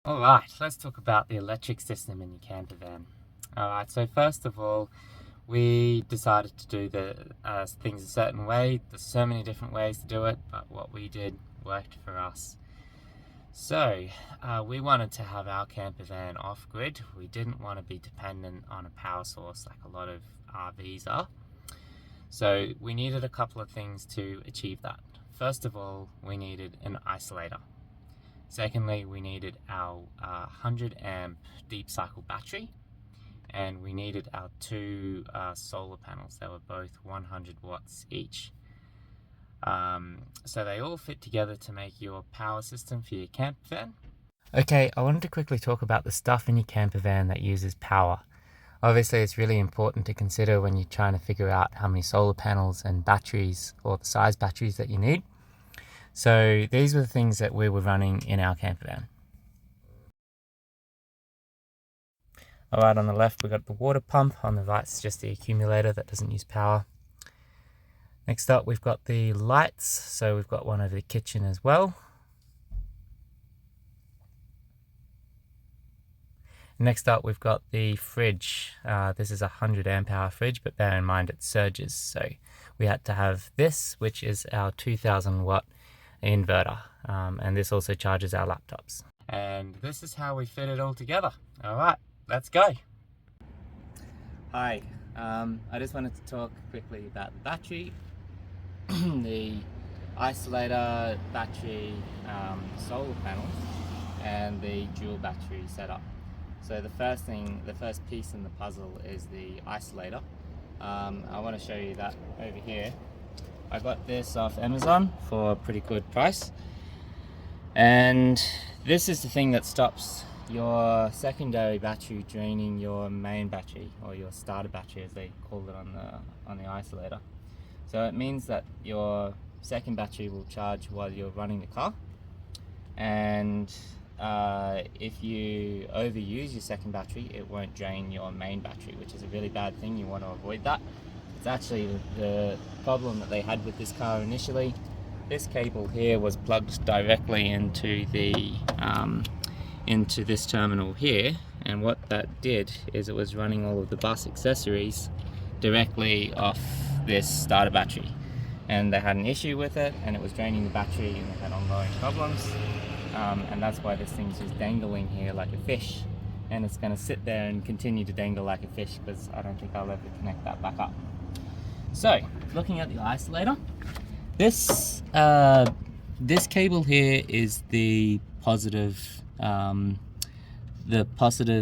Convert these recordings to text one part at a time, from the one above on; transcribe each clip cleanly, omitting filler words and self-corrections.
Alright, let's talk about the electric system in your camper van. Alright, so first of all, we decided to do the things a certain way. There's so many different ways to do it, but what we did worked for us. So, we wanted to have our camper van off-grid. We didn't want to be dependent on a power source like a lot of RVs are. So, we needed a couple of things to achieve that. First of all, we needed an isolator. Secondly, we needed our 100 amp deep cycle battery, and we needed our two solar panels. They were both 100 watts each. So they all fit together to make your power system for your camper van. Okay, I wanted to quickly talk about the stuff in your camper van that uses power. Obviously, it's really important to consider when you're trying to figure out how many solar panels and batteries, or the size batteries that you need. So these were the things that we were running in our camper van. Alright, on the left we've got the water pump, on the right is just the accumulator that doesn't use power. Next up we've got the lights, so we've got one over the kitchen as well. Next up we've got the fridge. This is a 100 amp hour fridge, but bear in mind it surges, so we had to have this, which is our 2000 watt inverter, and this also charges our laptops. And this is how we fit it all together. Alright, let's go. Hi, I just wanted to talk quickly about the battery, the isolator, battery, solar panels, and the dual battery setup. So the first piece in the puzzle is the isolator. I want to show you that over here. I got this off Amazon for a pretty good price, and this is the thing that stops your secondary battery draining your main battery, or your starter battery as they call it on the isolator. So it means that your second battery will charge while you're running the car, and if you overuse your second battery, it won't drain your main battery, which is a really bad thing. You want to avoid that. It's actually the problem that they had with this car initially. This cable here was plugged directly into this terminal here, and what that did is it was running all of the bus accessories directly off this starter battery, and they had an issue with it, and it was draining the battery, and they had ongoing problems, and that's why this thing's just dangling here like a fish, and it's going to sit there and continue to dangle like a fish because I don't think I'll ever connect that back up. So, looking at the isolator, this cable here is the positive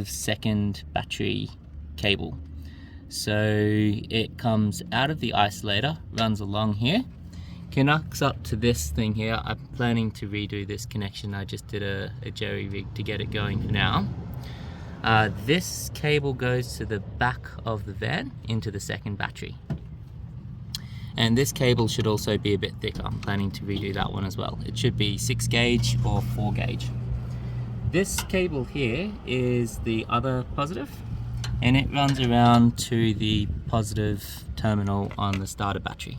second battery cable. So it comes out of the isolator, runs along here, connects up to this thing here. I'm planning to redo this connection. I just did a jerry rig to get it going for now. This cable goes to the back of the van into the second battery. And this cable should also be a bit thicker. I'm planning to redo that one as well. It should be 6 gauge or 4 gauge. This cable here is the other positive, and it runs around to the positive terminal on the starter battery.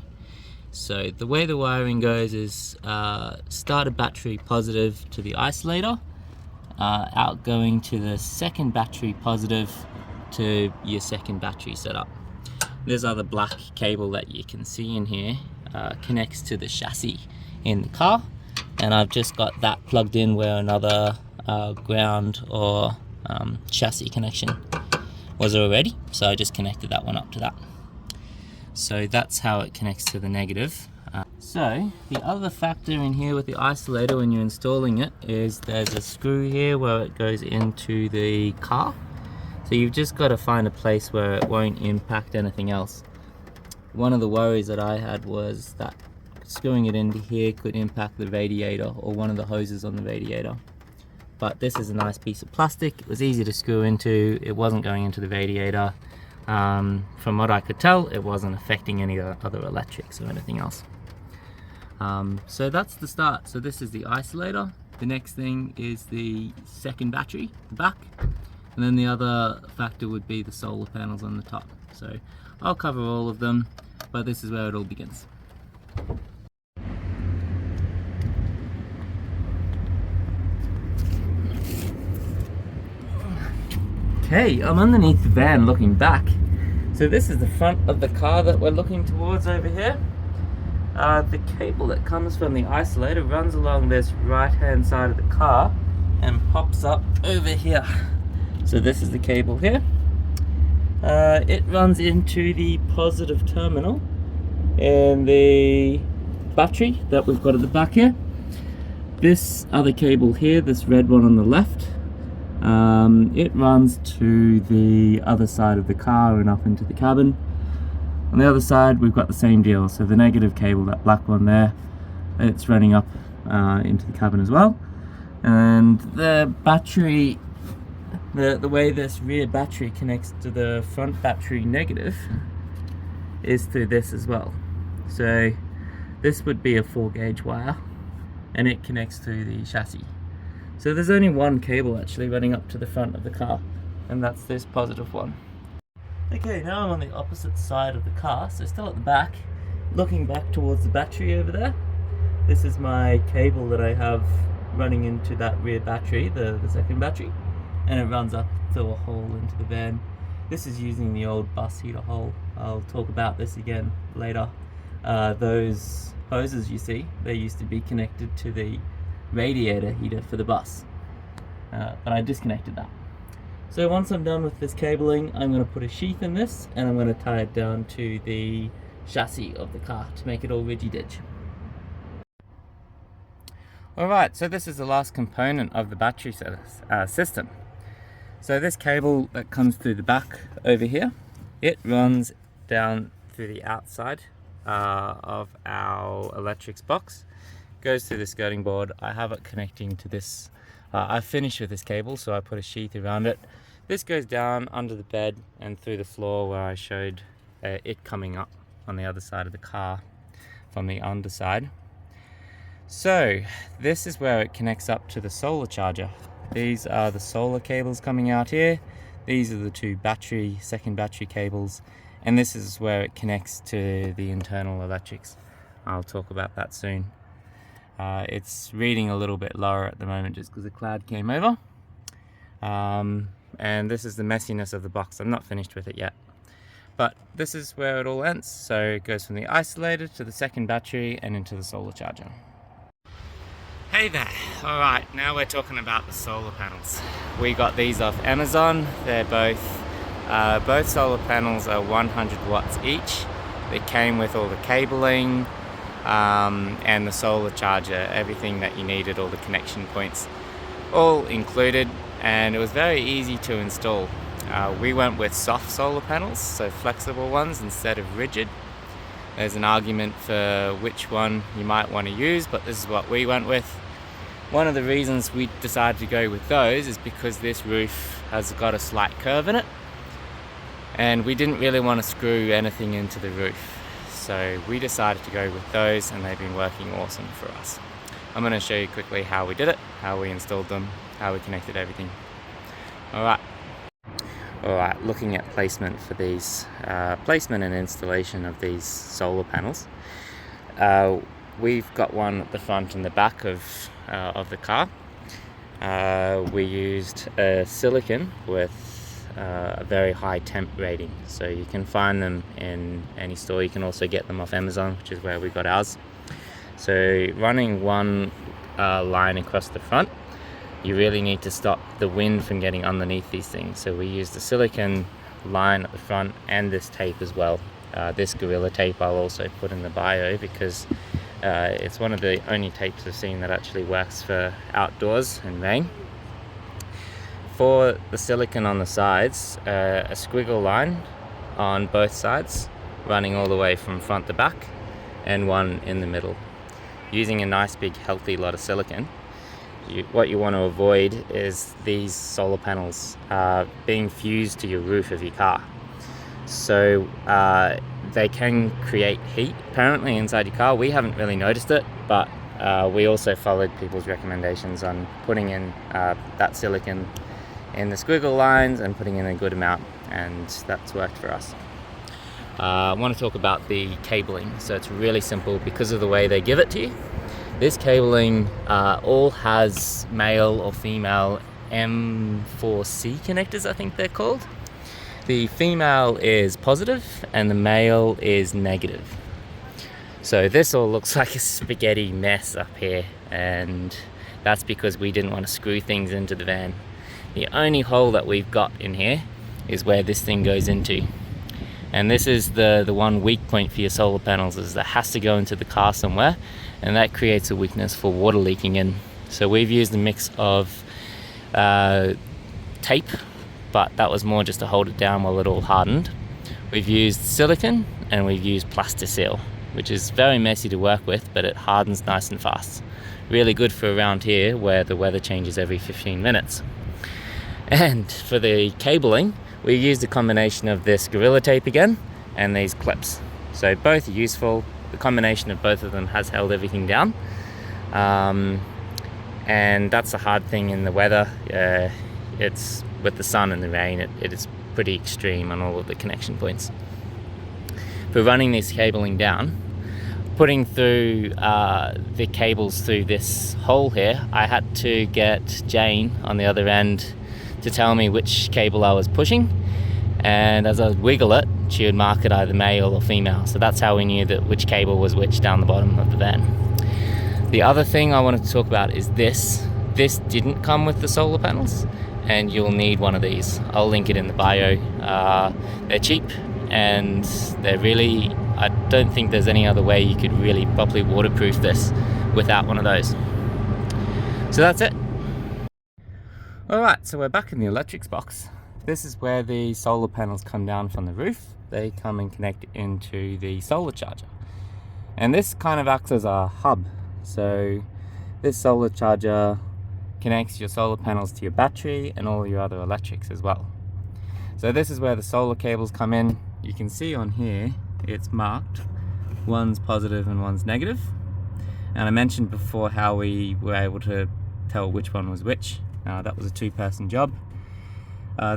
So the way the wiring goes is starter battery positive to the isolator, outgoing to the second battery positive to your second battery setup. This other black cable that you can see in here connects to the chassis in the car, and I've just got that plugged in where another ground or chassis connection was already, so I just connected that one up to that. So that's how it connects to the negative. So the other factor in here with the isolator when you're installing it is there's a screw here where it goes into the car. So you've just got to find a place where it won't impact anything else. One of the worries that I had was that screwing it into here could impact the radiator or one of the hoses on the radiator. But this is a nice piece of plastic. It was easy to screw into. It wasn't going into the radiator. From what I could tell, it wasn't affecting any other electrics or anything else. So that's the start. So this is the isolator. The next thing is the second battery, the back. And then the other factor would be the solar panels on the top. So I'll cover all of them, but this is where it all begins. Okay, I'm underneath the van looking back. So this is the front of the car that we're looking towards over here. The cable that comes from the isolator runs along this right hand side of the car and pops up over here. So this is the cable here. It runs into the positive terminal and the battery that we've got at the back here. This other cable here, this red one on the left, it runs to the other side of the car and up into the cabin. On the other side we've got the same deal, so the negative cable, that black one there, it's running up into the cabin as well. And the battery, the way this rear battery connects to the front battery negative is through this as well. So this would be a 4-gauge wire and it connects to the chassis. So there's only one cable actually running up to the front of the car, and that's this positive one. Okay, now I'm on the opposite side of the car, so still at the back, looking back towards the battery over there. This is my cable that I have running into that rear battery, the second battery, and it runs up through a hole into the van. This is using the old bus heater hole. I'll talk about this again later. Those hoses you see, they used to be connected to the radiator heater for the bus, but I disconnected that. So once I'm done with this cabling, I'm going to put a sheath in this and I'm going to tie it down to the chassis of the car to make it all rigid-edge. Alright, so this is the last component of the battery system. So this cable that comes through the back over here, it runs down through the outside of our electrics box, goes through the skirting board. I have it connecting to this. I finished with this cable, so I put a sheath around it. This goes down under the bed and through the floor where I showed it coming up on the other side of the car from the underside. So this is where it connects up to the solar charger. These are the solar cables coming out here. These are the two second battery cables, and this is where it connects to the internal electrics. I'll talk about that soon. It's reading a little bit lower at the moment just because the cloud came over. And this is the messiness of the box. I'm not finished with it yet. But this is where it all ends. So it goes from the isolator to the second battery and into the solar charger. Hey there. Alright, now we're talking about the solar panels. We got these off Amazon. They're both solar panels are 100 watts each. They came with all the cabling, and the solar charger, everything that you needed, all the connection points, all included, and it was very easy to install. We went with soft solar panels, so flexible ones instead of rigid. There's an argument for which one you might want to use, but this is what we went with. One of the reasons we decided to go with those is because this roof has got a slight curve in it, and we didn't really want to screw anything into the roof. So we decided to go with those, and they've been working awesome for us. I'm going to show you quickly how we did it, how we installed them, how we connected everything. Alright, looking at placement for these, placement and installation of these solar panels. We've got one at the front and the back of the car. We used a silicon with a very high temp rating, so you can find them in any store. You can also get them off Amazon, which is where we got ours. So running one line across the front, you really need to stop the wind from getting underneath these things. So we used the silicon line at the front and this tape as well. This Gorilla tape I'll also put in the bio because it's one of the only tapes I've seen that actually works for outdoors and rain. For the silicon on the sides, a squiggle line on both sides, running all the way from front to back, and one in the middle. Using a nice big healthy lot of silicon, what you want to avoid is these solar panels being fused to your roof of your car. So they can create heat apparently inside your car. We haven't really noticed it, but we also followed people's recommendations on putting in that silicon in the squiggle lines and putting in a good amount, and that's worked for us. I want to talk about the cabling. So it's really simple because of the way they give it to you. This cabling all has male or female M4C connectors, I think they're called. The female is positive and the male is negative. So this all looks like a spaghetti mess up here, and that's because we didn't want to screw things into the van. The only hole that we've got in here is where this thing goes into. And this is the one weak point for your solar panels, is that has to go into the car somewhere, and that creates a weakness for water leaking in. So we've used a mix of tape, but that was more just to hold it down while it all hardened. We've used silicone and we've used Plasti-Seal, which is very messy to work with, but it hardens nice and fast. Really good for around here where the weather changes every 15 minutes. And for the cabling, we used a combination of this Gorilla Tape again and these clips. So both are useful. The combination of both of them has held everything down. And that's a hard thing in the weather. It's with the sun and the rain, it is pretty extreme on all of the connection points. For running this cabling down, putting through the cables through this hole here, I had to get Jane on the other end to tell me which cable I was pushing, and as I would wiggle it, she would mark it either male or female. So that's how we knew that which cable was which down the bottom of the van. The other thing I wanted to talk about is this. This didn't come with the solar panels, and you'll need one of these. I'll link it in the bio. They're cheap, and they're really, I don't think there's any other way you could really properly waterproof this without one of those. So that's it. Alright, so we're back in the electrics box. This is where the solar panels come down from the roof. They come and connect into the solar charger. And this kind of acts as a hub. So this solar charger connects your solar panels to your battery and all your other electrics as well. So this is where the solar cables come in. You can see on here it's marked. One's positive and one's negative. And I mentioned before how we were able to tell which one was which. That was a two-person job.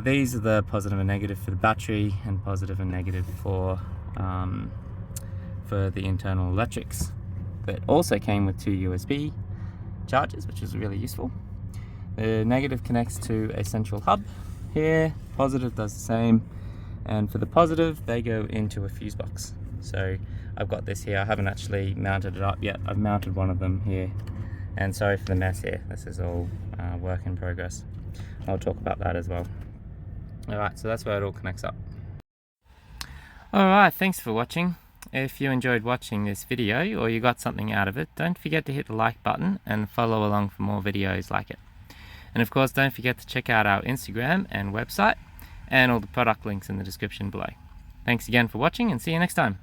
These are the positive and negative for the battery, and positive and negative for the internal electrics. That also came with 2 USB chargers, which is really useful. The negative connects to a central hub here, positive does the same, and for the positive they go into a fuse box. So I've got this here, I haven't actually mounted it up yet. I've mounted one of them here, and sorry for the mess here, this is all work in progress. I'll talk about that as well. Alright, so that's where it all connects up. Alright, thanks for watching. If you enjoyed watching this video or you got something out of it, don't forget to hit the like button and follow along for more videos like it. And of course, don't forget to check out our Instagram and website and all the product links in the description below. Thanks again for watching, and see you next time.